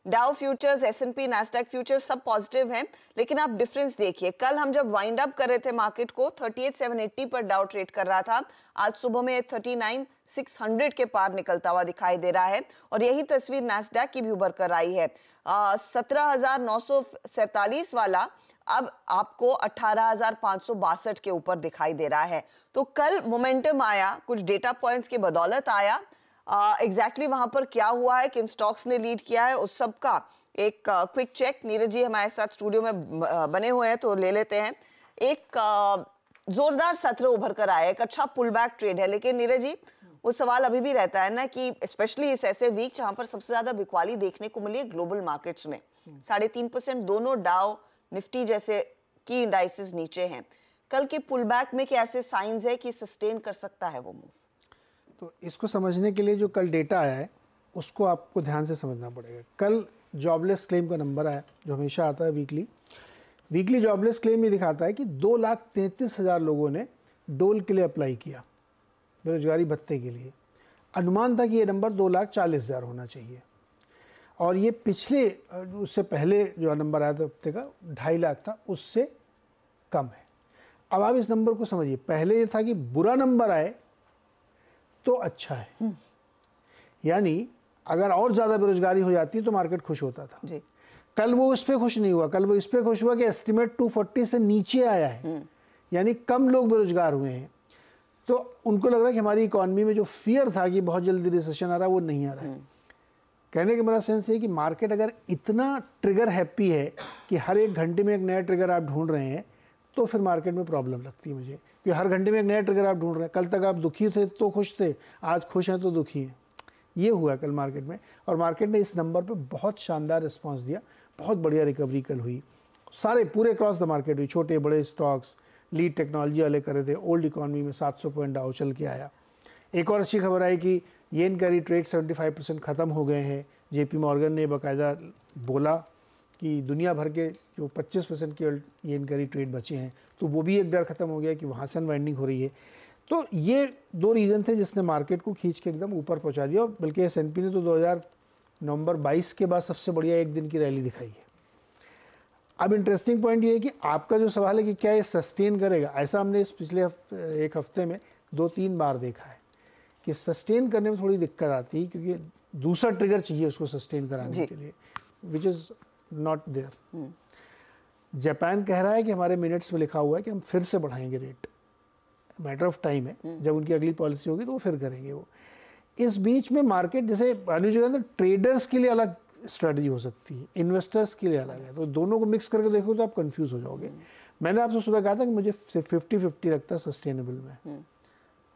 Dow futures, S&P, Nasdaq futures सब positive हैं, लेकिन आप डिफरेंस देखिए। कल हम जब वाइंड अप कर रहे थे मार्केट को 38,780 पर डाउ ट्रेड कर रहा था, आज सुबह में 39,600 के पार निकलता हुआ दिखाई दे रहा है। और यही तस्वीर नैस्डैक की भी उभर कर आई है। 17,947 वाला अब आपको 18,562 के ऊपर दिखाई दे रहा है। तो कल मोमेंटम आया, कुछ डेटा पॉइंट्स की बदौलत आया। एग्जैक्टली वहां पर क्या हुआ है, किन स्टॉक्स ने लीड किया है, उस सब का एक क्विक चेक नीरज जी हमारे साथ स्टूडियो में बने हुए हैं, तो ले लेते हैं। एक जोरदार सत्र उभर कर आया, एक अच्छा पुल बैक ट्रेड है, लेकिन नीरज जी वो सवाल अभी भी रहता है ना कि स्पेशली इस ऐसे वीक जहां पर सबसे ज्यादा बिकवाली देखने को मिली है ग्लोबल मार्केट्स में, 3.5% दोनों डाउ निफ्टी जैसे की इंडाइसेस नीचे हैं। कल के पुल बैक में क्या ऐसे साइंस है कि सस्टेन कर सकता है वो मूव? तो इसको समझने के लिए जो कल डेटा आया है उसको आपको ध्यान से समझना पड़ेगा। कल जॉबलेस क्लेम का नंबर आया जो हमेशा आता है वीकली जॉबलेस क्लेम ये दिखाता है कि 2,33,000 लोगों ने डोल के लिए अप्लाई किया, बेरोजगारी भत्ते के लिए। अनुमान था कि ये नंबर 2,40,000 होना चाहिए, और ये पिछले उससे पहले जो नंबर आया था हफ्ते का 2.5 लाख था, उससे कम है। अब आप इस नंबर को समझिए, पहले ये था कि बुरा नंबर आए तो अच्छा है, यानी अगर और ज़्यादा बेरोजगारी हो जाती तो मार्केट खुश होता था जी। कल वो इस पे खुश नहीं हुआ, कल वो इस पे खुश हुआ कि एस्टिमेट 240 से नीचे आया है, यानी कम लोग बेरोजगार हुए हैं। तो उनको लग रहा है कि हमारी इकॉनमी में जो फियर था कि बहुत जल्दी रिसेशन आ रहा है वो नहीं आ रहा है। कहने का मेरा सेंस है कि मार्केट अगर इतना ट्रिगर हैप्पी है कि हर एक घंटे में एक नया ट्रिगर आप ढूंढ रहे हैं, तो फिर मार्केट में प्रॉब्लम लगती है मुझे, कि हर घंटे में एक नया ट्रिगर आप ढूंढ रहे हैं। कल तक आप दुखी थे तो खुश थे, आज खुश हैं तो दुखी हैं। ये हुआ कल मार्केट में, और मार्केट ने इस नंबर पे बहुत शानदार रिस्पांस दिया, बहुत बढ़िया रिकवरी कल हुई, सारे पूरे क्रॉस द मार्केट हुई। छोटे बड़े स्टॉक्स, लीड टेक्नोलॉजी वाले कर रहे थे, ओल्ड इकॉनमी में 700 पॉइंट डाउ चल के आया। एक और अच्छी खबर आई कि येन का रिट्रेड 75% ख़त्म हो गए हैं। JP मॉर्गन ने बाकायदा बोला कि दुनिया भर के जो 25% के येन का रिट्रेड बचे हैं, तो वो भी एक डर ख़त्म हो गया कि वहाँ से अनवाइंडिंग हो रही है। तो ये 2 रीज़न थे जिसने मार्केट को खींच के एकदम ऊपर पहुँचा दिया। और बल्कि S&P ने तो नवंबर 22 के बाद सबसे बढ़िया एक दिन की रैली दिखाई है। अब इंटरेस्टिंग पॉइंट ये है कि आपका जो सवाल है कि क्या ये सस्टेन करेगा, ऐसा हमने इस पिछले एक हफ्ते में 2-3 बार देखा है कि सस्टेन करने में थोड़ी दिक्कत आती है, क्योंकि दूसरा ट्रिगर चाहिए उसको सस्टेन कराने के लिए, which is not there. Japan कह रहा है कि हमारे मिनट्स में लिखा हुआ है कि हम फिर से बढ़ाएंगे रेट, मैटर ऑफ टाइम है, जब उनकी अगली पॉलिसी होगी तो वो फिर करेंगे वो। इस बीच में मार्केट जैसे अनुज ट्रेडर्स के लिए अलग स्ट्रेटजी हो सकती है, इन्वेस्टर्स के लिए अलग है, तो दोनों को मिक्स करके देखो तो आप कंफ्यूज हो जाओगे। मैंने आपसे सुबह कहा था कि मुझे 50-50 लगता है सस्टेनेबल में,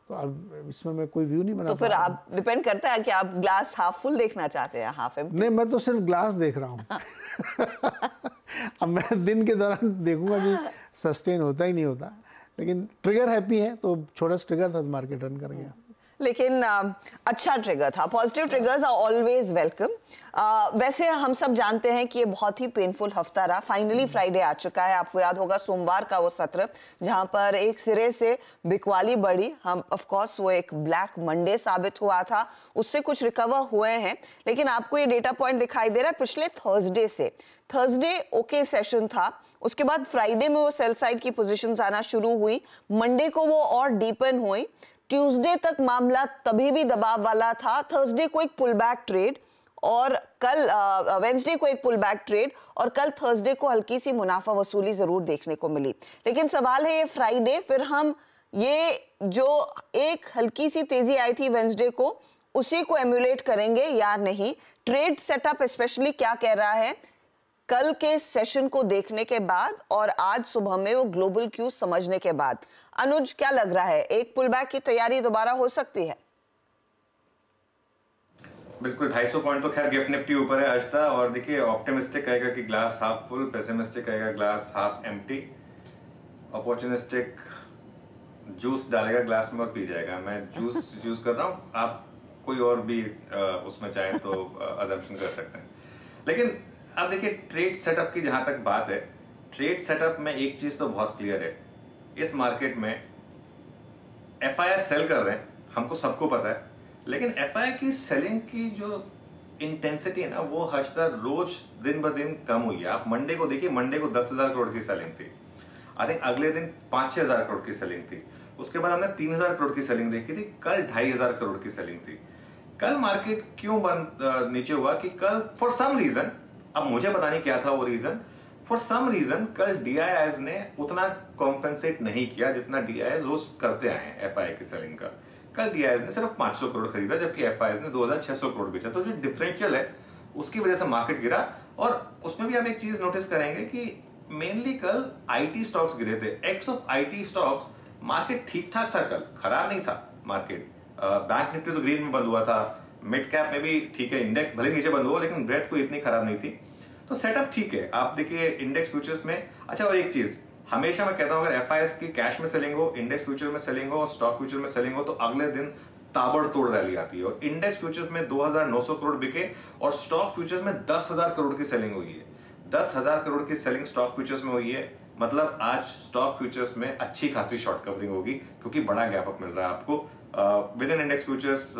तो अब इसमें मैं कोई व्यू नहीं बना। तो फिर आप डिपेंड करता है कि आप ग्लास हाफ फुल देखना चाहते हैं हाफ एम्प्टी? नहीं, मैं तो सिर्फ ग्लास देख रहा हूँ। अब मैं दिन के दौरान देखूंगा कि सस्टेन होता ही नहीं होता, लेकिन ट्रिगर हैप्पी है तो छोटा सा ट्रिगर था तो मार्केट रन कर गया। लेकिन अच्छा ट्रिगर था। Positive triggers are always welcome. वैसे हम सब जानते हैं कि ये बहुत ही पेनफुल हफ्ता रहा। फाइनली फ्राइडे आ चुका है। आपको याद होगा सोमवार का वो सत्र जहां पर एक सिरे से बिकवाली बढ़ी। हम ऑफ कोर्स वो एक ब्लैक मंडे साबित हुआ था, उससे कुछ रिकवर हुए हैं। लेकिन आपको ये डेटा पॉइंट दिखाई दे रहा है पिछले थर्सडे से। थर्सडे ओके सेशन था, उसके बाद फ्राइडे में वो सेल साइड की पोजीशंस आना शुरू हुई, मंडे को वो और डीपन हुई, ट्यूसडे तक मामला तभी भी दबाव वाला था, थर्सडे को एक पुल बैक ट्रेड और कल वेंसडे को एक पुल बैक ट्रेड और कल थर्सडे को हल्की सी मुनाफा वसूली जरूर देखने को मिली। लेकिन सवाल है ये फ्राइडे, फिर हम ये जो एक हल्की सी तेजी आई थी वेंसडे को उसी को एम्यूलेट करेंगे या नहीं? ट्रेड सेटअप स्पेशली क्या कह रहा है कल के सेशन को देखने के बाद और आज सुबह में वो ग्लोबल क्यू समझने के बाद? अनुज, क्या लग रहा है, एक पुलबैक की तैयारी दोबारा हो सकती है? बिल्कुल, 250 पॉइंट तो खैर गिफ्ट निफ्टी ऊपर है आज तक। और देखिए, ऑप्टिमिस्टिक कहेगा कि ग्लास हाफ फुल, पेसिमिस्टिक कहेगा glass half empty, opportunistic juice डालेगा ग्लास में और पी जाएगा। मैं जूस यूज कर रहा हूँ, आप कोई और भी उसमें चाहे तो अजम्पशन कर सकते हैं। लेकिन अब देखिए, ट्रेड सेटअप की जहां तक बात है, ट्रेड सेटअप में एक चीज तो बहुत क्लियर है, इस मार्केट में एफआई सेल कर रहे हैं, हमको सबको पता है। लेकिन एफआई की सेलिंग की जो इंटेंसिटी है ना वो हर रोज दिन ब दिन कम हुई है। आप मंडे को देखिए, मंडे को 10,000 करोड़ की सेलिंग थी, आई थिंक अगले दिन 5-6 हजार करोड़ की सेलिंग थी, उसके बाद हमने 3,000 करोड़ की सेलिंग देखी थी, कल 2,500 करोड़ की सेलिंग थी। कल मार्केट क्यों बंद नीचे हुआ कि कल फॉर सम रीजन, अब मुझे पता नहीं क्या था वो रीजन, फॉर सम रीजन कल डीआईआईज ने उतना कॉम्पेंसेट नहीं किया जितना डीआईआईज रोज करते आए हैं एफआई की सेलिंग का। कल डीआईआईज ने सिर्फ 500 करोड़ खरीदा जबकि एफआईआईज ने 2,600 करोड़ बेचा, तो जो डिफरेंशियल है उसकी वजह से मार्केट गिरा। और उसमें भी आप एक चीज नोटिस करेंगे कि मेनली कल आईटी स्टॉक्स गिरे थे, x of IT stocks market ठीक ठाक था, कल खराब नहीं था मार्केट। बैंक निफ्टी तो ग्रीन में बंद हुआ था, मिड कैप में भी ठीक है, इंडेक्स भले नीचे बंद हुआ लेकिन ब्रेड कोई इतनी खराब नहीं थी, तो सेटअप ठीक है। आप देखिए इंडेक्स फ्यूचर्स में, अच्छा और एक चीज हमेशा मैं कहता हूं, अगर एफआईएस की कैश में सेलिंग हो, इंडेक्स फ्यूचर में सेलिंग हो और स्टॉक फ्यूचर में सेलिंग हो तो अगले दिन ताबड़तोड़ रैली आती है। और इंडेक्स फ्यूचर्स में 2,900 करोड़ बिके और स्टॉक फ्यूचर्स में 10,000 करोड़ की सेलिंग हुई है। 10,000 करोड़ की सेलिंग स्टॉक फ्यूचर्स में हुई है, मतलब आज स्टॉक फ्यूचर्स में अच्छी खासी शॉर्ट कवरिंग होगी क्योंकि बड़ा गैप अप मिल रहा है आपको। With in index futures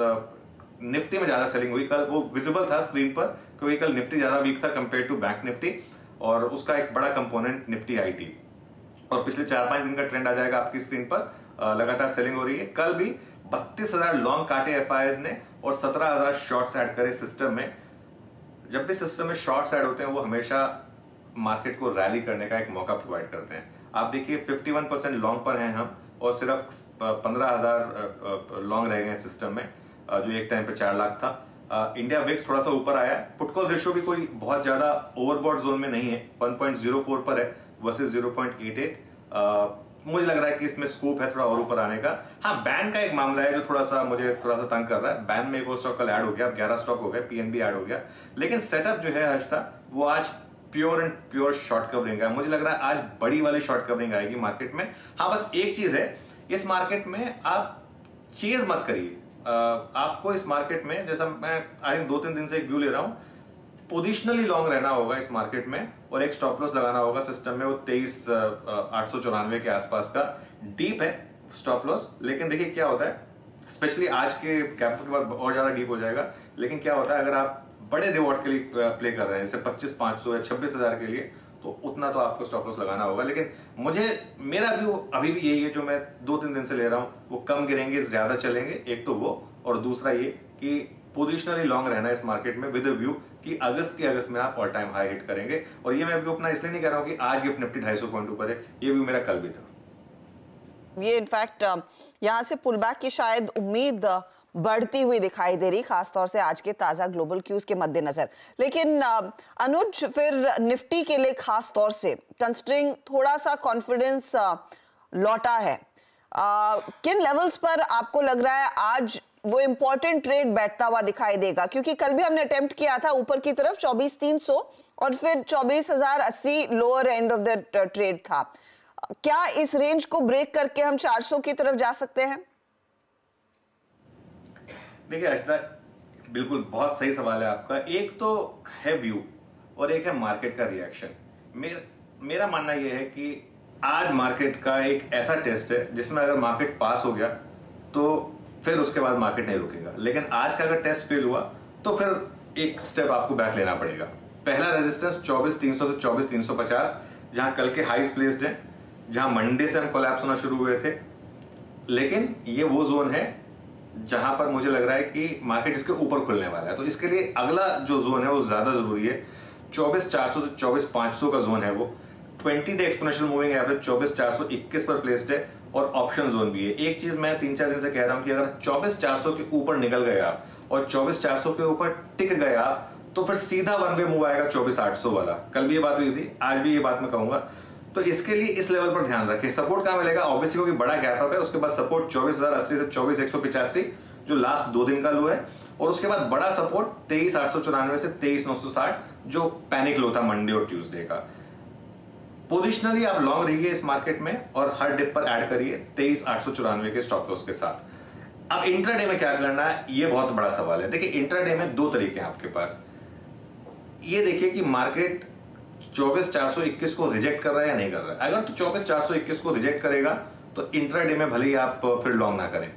Nifty में ज्यादा सेलिंग हुई, कल वो विजिबल था स्क्रीन पर क्योंकि कल निफ्टी ज्यादा वीक था कंपेयर टू बैंक निफ्टी और उसका एक बड़ा कंपोनेंट निफ्टी आईटी। और पिछले 4-5 दिन का ट्रेंड आ जाएगा आपकी स्क्रीन पर, लगातार सेलिंग हो रही है। कल भी 32,000 लॉन्ग काटे एफआईआईज ने और 17,000 शॉर्ट्स ऐड करे सिस्टम में। जब भी सिस्टम में शॉर्ट्स ऐड होते हैं वो हमेशा मार्केट को रैली करने का एक मौका प्रोवाइड करते हैं। आप देखिए 51% लॉन्ग पर हैं हम और सिर्फ 15,000 लॉन्ग रह गए सिस्टम में, जो एक टाइम पे 4 लाख था। इंडिया विक्स थोड़ा सा ऊपर आया है, पुट कॉल रेशियो भी कोई बहुत ज्यादा ओवरबॉट जोन में नहीं है, 1.04 पर है वर्सेस 0.88। मुझे लग रहा है कि इसमें स्कोप है थोड़ा और ऊपर आने का। हाँ, बैन का एक मामला है जो मुझे थोड़ा सा तंग कर रहा है। बैन में एक और स्टॉक कल ऐड हो गया, अब 11 स्टॉक हो गए, पीएनबी ऐड हो गया, लेकिन सेटअप जो है आज था वो आज pure and pure short covering है। मुझे लग रहा है आज बड़ी वाली शॉर्ट कवरिंग आएगी मार्केट में। हाँ, बस एक चीज है, इस मार्केट में आप चेज मत करिए। आपको इस मार्केट में, जैसा मैं आई थिंक 2-3 दिन से एक व्यू ले रहा हूं, पोजिशनली लॉन्ग रहना होगा इस मार्केट में और एक स्टॉप लॉस लगाना होगा सिस्टम में, वो 23,894 के आसपास का डीप है स्टॉप लॉस। लेकिन देखिए क्या होता है, स्पेशली आज के कैपिटल के बाद और ज्यादा डीप हो जाएगा, लेकिन क्या होता है अगर आप बड़े रिवॉर्ड के लिए प्ले कर रहे हैं जैसे 25,500 या 26,000 के लिए, तो उतना तो आपको स्टॉप लॉस लगाना होगा। लेकिन मेरा व्यू अभी भी यही है जो मैं 2-3 दिन से ले रहा हूं, वो कम गिरेंगे ज्यादा चलेंगे, एक तो वो, और दूसरा ये कि पोजिशनली लॉन्ग रहना है इस मार्केट में विद व्यू कि अगस्त में आप ऑल टाइम हाई हिट करेंगे। और ये मैं व्यू अपना इसलिए नहीं कह रहा हूं कि आज गिफ्ट निफ्टी 250 पॉइंट ऊपर है, ये व्यू मेरा कल भी था। ये इनफैक्ट यहाँ से पुलबैक की शायद उम्मीद बढ़ती हुई दिखाई दे रही, खासतौर से आज के ताजा ग्लोबल क्यूज के मद्देनजर। लेकिन अनुज, फिर निफ्टी के लिए खास तौर से कंसिडरिंग थोड़ा सा कॉन्फिडेंस लौटा है, किन लेवल्स पर आपको लग रहा है आज वो इंपॉर्टेंट ट्रेड बैठता हुआ दिखाई देगा? क्योंकि कल भी हमने अटेम्प्ट किया था ऊपर की तरफ 24,300 और फिर 24,080 lower end of the trade था। क्या इस रेंज को ब्रेक करके हम 400 की तरफ जा सकते हैं? देखिए अर्चना, बिल्कुल बहुत सही सवाल है आपका। एक तो है व्यू और एक है मार्केट का रिएक्शन। मेरा मानना यह है कि आज मार्केट का एक ऐसा टेस्ट है जिसमें अगर मार्केट पास हो गया तो फिर उसके बाद मार्केट नहीं रुकेगा, लेकिन आज का अगर टेस्ट फेल हुआ तो फिर एक स्टेप आपको बैक लेना पड़ेगा। पहला रेजिस्टेंस 24,300 से 24,350 जहां कल के हाईस प्लेस्ड हैं, जहां मंडे से हम कोलैप्स होना शुरू हुए थे, लेकिन ये वो जोन है जहां पर मुझे लग रहा है कि मार्केट इसके ऊपर खुलने वाला है। तो इसके लिए अगला जो जोन है वो ज्यादा जरूरी है। 24,400 से 24,500 का जोन है वो। 20 डे एक्सपोनेंशियल मूविंग एवरेज 24,421 पर प्लेस्ड है और ऑप्शन जोन भी है। एक चीज मैं 3-4 दिन से कह रहा हूं कि अगर 24,400 के ऊपर निकल गए आप और 24,400 के ऊपर टिक गए आप तो फिर सीधा वन वे मूव आएगा 24,800 वाला। कल भी ये बात हुई थी, आज भी ये बात मैं कहूंगा। तो इसके लिए इस लेवल पर ध्यान रखें। सपोर्ट कहां मिलेगा? ऑब्वियसली क्योंकि बड़ा गैप अप है, उसके बाद सपोर्ट 24,080 से 24,185 जो लास्ट 2 दिन का लो है, और उसके बाद बड़ा सपोर्ट 23,894 से 23,960 जो पैनिक लो था मंडे और ट्यूसडे का। पोजिशनली आप लॉन्ग रहिए इस मार्केट में और हर डिप पर ऐड करिए 23,894 के स्टॉप लॉस के साथ। अब इंट्राडे में क्या करना है, ये बहुत बड़ा सवाल है। देखिए इंट्राडे में 2 तरीके हैं आपके पास। ये देखिए कि मार्केट 24,421 को रिजेक्ट कर रहा है या नहीं कर रहा है। अगर तो 24,421 को रिजेक्ट करेगा तो इंट्राडे में भले ही आप फिर लॉन्ग ना करें,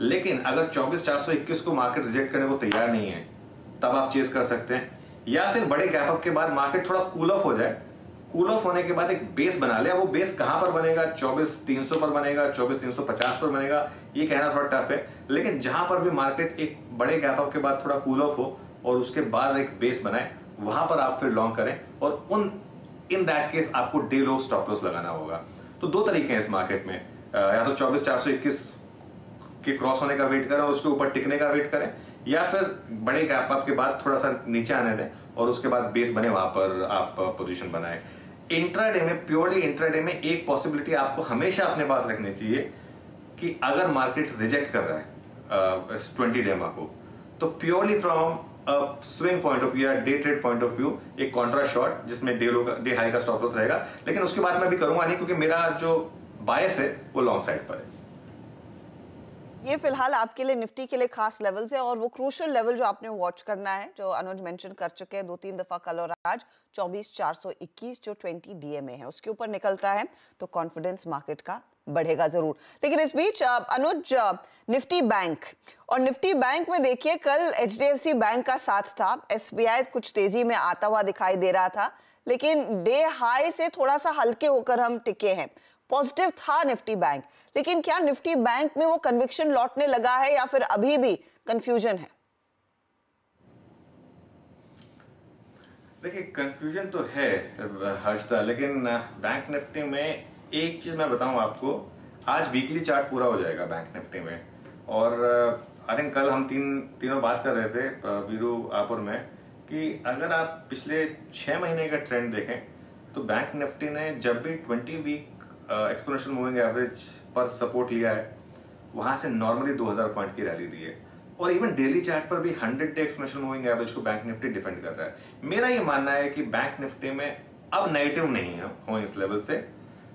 लेकिन अगर 24,421 को मार्केट रिजेक्ट करने को तैयार नहीं है तब आप चेस कर सकते हैं, या फिर बड़े गैप अप के बाद मार्केट थोड़ा कूल ऑफ हो जाए, कूल ऑफ होने के बाद एक बेस बना ले। वो बेस कहां पर बनेगा, 24,300 पर बनेगा, 24,350 पर बनेगा, ये कहना थोड़ा टफ है। लेकिन जहां पर भी मार्केट एक बड़े गैप अप के बाद थोड़ा कूल ऑफ हो और उसके बाद एक बेस बनाए, वहां पर आप फिर लॉन्ग करें, और इन दैट केस आपको डे लो स्टॉप लॉस लगाना होगा। तो दो तरीके हैं इस मार्केट में, या तो 24,421 के क्रॉस होने का वेट करें और उसके ऊपर टिकने का वेट करें, या फिर बड़े गैप अप के बाद थोड़ा सा नीचे आने दें और उसके बाद बेस बने, वहां पर आप पोजीशन बनाएं। इंट्राडे में, प्योरली इंट्राडे में एक पॉसिबिलिटी आपको हमेशा अपने पास रखनी चाहिए कि अगर मार्केट रिजेक्ट कर रहा है 20 डे को, तो purely from swing point of view या day trade point of view एक कॉन्ट्रा शॉट जिसमें डे हाई का स्टॉप लॉस रहेगा। लेकिन उसके बाद मैं भी करूंगा नहीं, क्योंकि मेरा जो बायस है वो लॉन्ग साइड पर है। ये फिलहाल आपके लिए निफ्टी के लिए खास लेवल्स है, और वो क्रूशियल लेवल जो आपने वॉच करना है, जो अनुज मेंशन कर चुके हैं 2-3 दफा कल और आज, 24,421 जो 20 डीएमए है, उसके ऊपर निकलता है तो कॉन्फिडेंस मार्केट का बढ़ेगा जरूर। लेकिन इस बीच अनुज, निफ्टी बैंक, और निफ्टी बैंक में देखिए कल एचडीएफसी बैंक का साथ था, एसबीआई कुछ तेजी में आता हुआ दिखाई दे रहा था, लेकिन डे हाई से थोड़ा सा हल्के होकर हम टिके हैं। पॉजिटिव था निफ्टी बैंक, लेकिन क्या निफ्टी बैंक में वो कन्विक्शन लौटने लगा है या फिर अभी भी कंफ्यूजन है? देखिए, कंफ्यूजन तो है हर्षदा, लेकिन बैंक निफ्टी में एक चीज मैं बताऊं आपको, आज वीकली चार्ट पूरा हो जाएगा बैंक निफ्टी में, और आई थिंक कल हम तीनों बात कर रहे थे वीरू आप और मैं, कि अगर आप पिछले 6 महीने का ट्रेंड देखें तो बैंक निफ्टी ने जब भी 20 वीक एक्सपोनेंशियल मूविंग एवरेज पर सपोर्ट लिया है, वहां से नॉर्मली 2000 पॉइंट की रैली दी है, और इवन डेली चार्ट पर भी 100 डे एक्सपोनेंशियल मूविंग एवरेज को बैंक निफ्टी डिफेंड कर रहा है। मेरा ये मानना है कि बैंक निफ्टी में अब नेगेटिव नहीं हो इस लेवल से,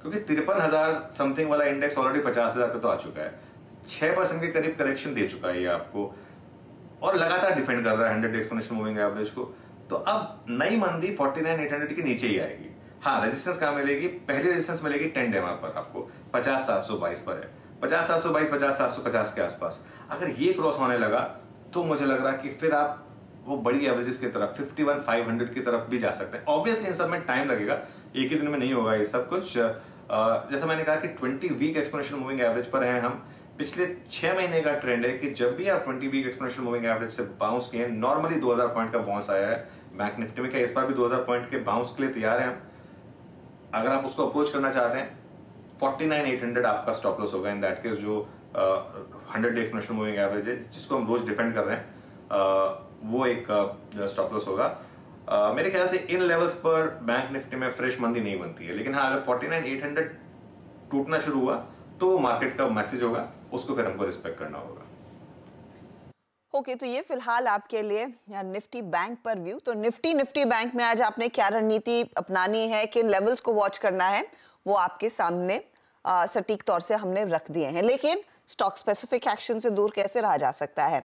क्योंकि 53,000 समथिंग वाला इंडेक्स ऑलरेडी 50,000 पे तो आ चुका है, 6% के करीब करेक्शन दे चुका है ये आपको, और लगातार डिफेंड कर रहा है 100 डे एक्सपोनेंशियल मूविंग एवरेज को। तो अब नई मंदी 49,800 के नीचे ही आएगी। हाँ, रेजिस्टेंस कहाँ मिलेगी? पहली रेजिस्टेंस मिलेगी 10 डे पर आपको 50,722 पर है, 50,722, 50,750 के आसपास। अगर ये क्रॉस होने लगा तो मुझे लग रहा है कि फिर आप वो बड़ी एवरेजेस की तरफ 51,500 की तरफ भी जा सकते हैं। ऑब्वियसली इन सब में टाइम लगेगा, एक ही दिन में नहीं होगा ये सब कुछ। जैसा मैंने कहा कि 20 वीक एक्सपोनेंशियल मूविंग एवरेज पर हैं हम। पिछले 6 महीने का ट्रेंड है कि जब भी आप 20 वीक एक्सपोनेंशियल मूविंग एवरेज से बाउंस किए, नॉर्मली 2000 पॉइंट का बाउंस आया है बैंक निफ्टी में। क्या इस बार भी 2000 पॉइंट के बाउंस के लिए तैयार हैं हम? अगर आप उसको अप्रोच करना चाहते हैं, 49,800 आपका स्टॉप लॉस होगा इन दैट केस, जो 100 डे एक्सपोनेंशियल मूविंग एवरेज है जिसको हम रोज डिफेंड कर रहे हैं, वो एक स्टॉप लॉस होगा। मेरे ख्याल से इन लेवल्स पर बैंक निफ्टी में फ्रेश मंदी नहीं बनती है, लेकिन हाँ, अगर 49,800 टूटना शुरू हुआ तो मार्केट का मैसेज होगा, उसको फिर हमको रिस्पेक्ट करना होगा। ओके, तो ये फिलहाल आपके लिए निफ्टी बैंक पर व्यू। तो निफ्टी बैंक में आज आपने क्या रणनीति अपनानी है, किन लेवल्स को वॉच करना है, वो आपके सामने सटीक तौर से हमने रख दिए हैं, लेकिन स्टॉक स्पेसिफिक एक्शन से दूर कैसे रहा जा सकता है।